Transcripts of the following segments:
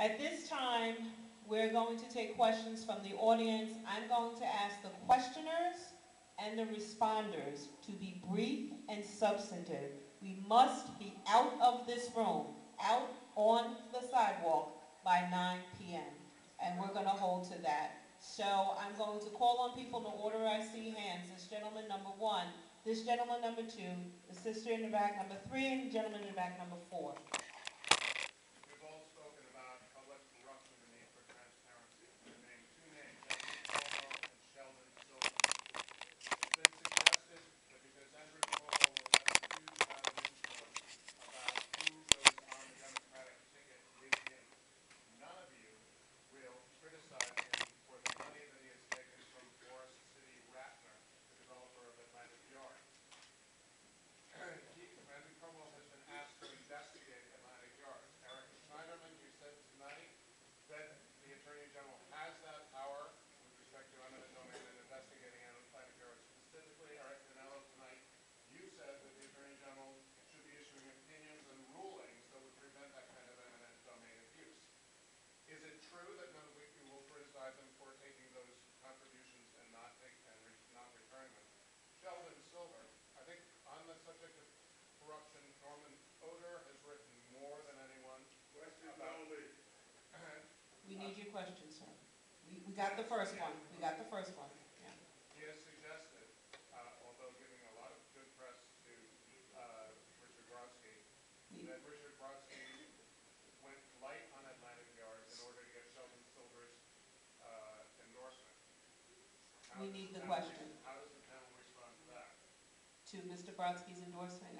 At this time, we're going to take questions from the audience. I'm going to ask the questioners and the responders to be brief and substantive. We must be out of this room, out on the sidewalk by 9 p.m. And we're going to hold to that. So I'm going to call on people in the order I see hands. This gentleman, number 1. This gentleman, number 2. The sister in the back, number 3. And the gentleman in the back, number 4. We've all spoken about public corruption and the need for transparency. I'm going to name 2 names, Andrew Cuomo and Sheldon Silver. It's been suggested that because Andrew Cuomo will have a huge amount of influence about who goes on the Democratic ticket with him, none of you will criticize him for the money that he has taken from Forest City Ratner, the developer of Atlantic Yards. Andrew Cuomo has been asked to investigate Atlantic Yards. Eric Schneiderman, you said tonight that the Attorney General has that power with respect to eminent domain and investigating Atlantic Yards specifically. Eric Danello, tonight you said that the Attorney General should be issuing opinions and rulings that would prevent that kind of eminent domain abuse. Is it true that none of you will criticize him for taking those contributions and not returning them? Sheldon Silver, I think on the subject of corruption, Norman Oder has written more than anyone. We need your question, sir. We got the first one. We got the first one. Yeah. He has suggested, although giving a lot of good press to Richard Brodsky, that Richard Brodsky went light on Atlantic Yards in order to get Sheldon Silver's endorsement. We need the question. How does the panel respond to that? To Mr. Brodsky's endorsement.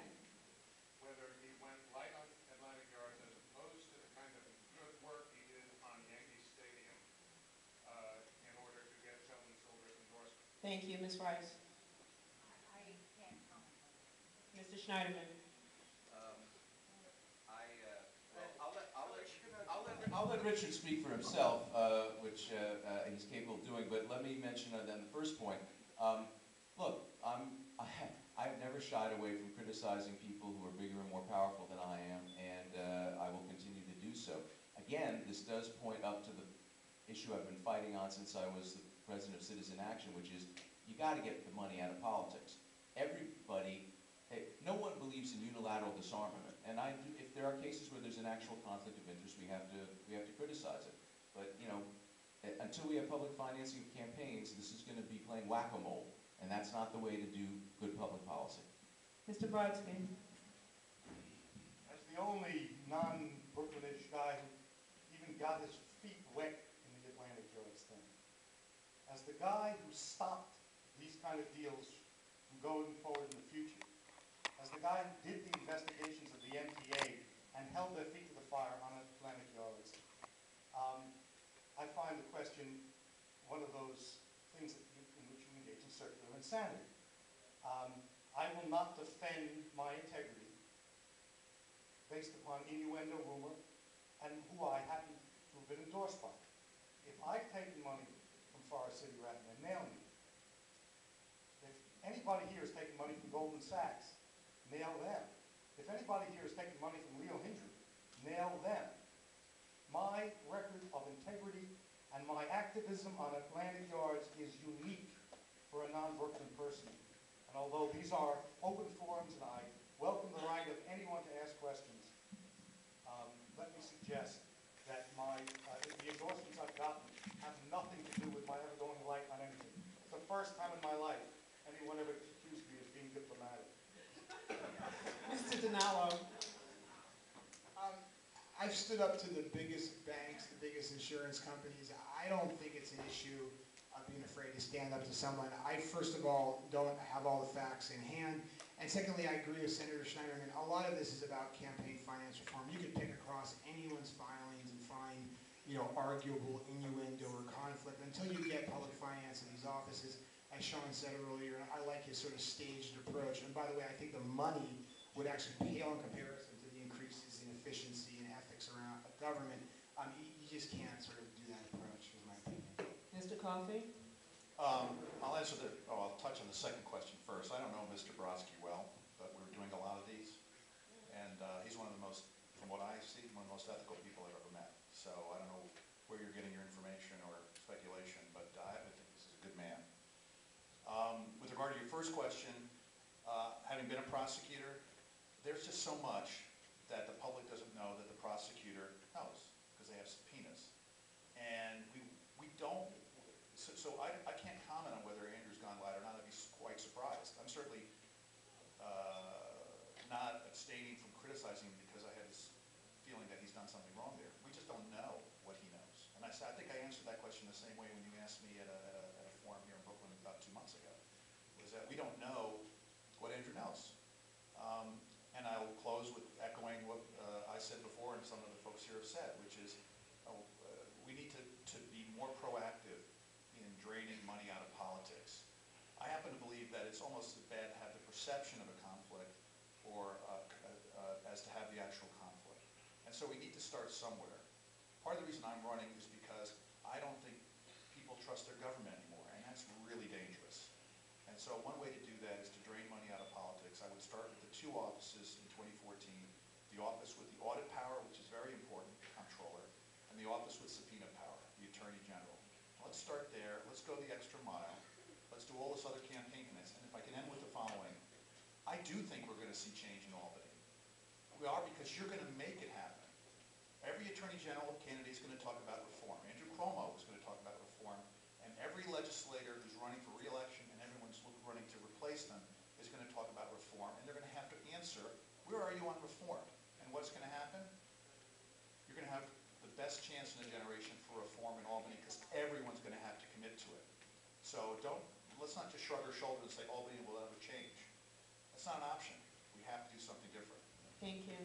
Whether he went light on Atlantic Yards as opposed to the kind of good work he did on Yankee Stadium in order to get Sheldon Silver's endorsement. Thank you, Ms. Rice. I can't comment on that. Mr. Schneiderman. I'll let Richard speak for himself, which he's capable of doing, but let me mention then the first point. Look, I've never shied away from criticizing people who are bigger and more powerful than I am, and I will continue to do so. Again, this does point up to the issue I've been fighting on since I was the president of Citizen Action, which is you got to get the money out of politics. Everybody, no one believes in unilateral disarmament, and if there are cases where there's an actual conflict of interest, we have to criticize it. But you know, until we have public financing of campaigns, this is going to be playing whack-a-mole, and that's not the way to do good public policy. Mr. Brodsky. As the only non-Brooklynish guy who even got his feet wet in the Atlantic Yards thing, as the guy who stopped these kind of deals from going forward in the future, as the guy who did the investigations of the MTA and held their feet to the fire on Atlantic Yards, I find the question one of those things in which you engage in circular insanity. I will not defend my integrity based upon innuendo, rumor, and who I happen to have been endorsed by. If I've taken money from Forest City Ratner, nail me. If anybody here has taken money from Goldman Sachs, nail them. If anybody here has taken money from Leo Hendry, nail them. My record of integrity and my activism on Atlantic Yards is unique for a non-Brooklyn person. And although these are open forums and I welcome the right of anyone to ask questions, let me suggest that the endorsements I've gotten have nothing to do with my ever going light on anything. It's the first time in my life anyone ever accused me of being diplomatic. Mr. Dinallo. I've stood up to the biggest banks, the biggest insurance companies. I don't think it's an issue of being afraid to stand up to someone. I, first of all, don't have all the facts in hand. And secondly, I agree with Senator Schneiderman. A lot of this is about campaign finance reform. You could pick across anyone's filings and find, arguable innuendo or conflict until you get public finance in these offices. As Sean said earlier, and I like his sort of staged approach. And by the way, I think the money would actually pale in comparison to the increases in efficiency and ethics around government. You just can't sort of do that approach, in my opinion. Mr. Coffey? I'll touch on the second question first. I don't know Mr. Brodsky well, but we're doing a lot of these. And he's one of the most, from what I see, one of the most ethical people I've ever met. So I With regard to your first question, having been a prosecutor, there's just so much that the public doesn't know that the prosecutor knows, because they have subpoenas. And we don't, so I can't comment on whether Andrew's gone light or not. I'd be quite surprised. I'm certainly not abstaining from criticizing him because I have this feeling that he's done something wrong there. We just don't know what he knows. And I think I answered that question the same way when you asked me at a forum here in Brooklyn about 2 months ago, was that we don't know what Andrew knows. And I'll close with echoing what I said before and some of the folks here have said, which is we need to be more proactive in draining money out of politics. I happen to believe that it's almost as bad to have the perception of a conflict or as to have the actual conflict. And so we need to start somewhere. Part of the reason I'm running is because I don't think people trust their government anymore, and that's really dangerous. And so one way to do that is to drain money out of politics. I would start with the 2 offices in 2014, the office with the audit power, which is very important, the comptroller, and the office with subpoena power, the attorney general. Let's start there. Let's go the extra mile. Let's do all this other campaign finance. And if I can end with the following, I do think we're going to see change in Albany. We are, because you're going to make it happen. Every attorney general candidate is going to talk about reform. Andrew Cuomo is going to talk about reform. And every legislator who's running for re-election and everyone's running to replace them is going to talk about reform. And they're going to have to answer, where are you on reform? And what's going to happen? You're going to have the best chance in a generation for reform in Albany because everyone's going to have to commit to it. So let's not just shrug our shoulders and say Albany will never change. That's not an option. We have to do something different. Thank you.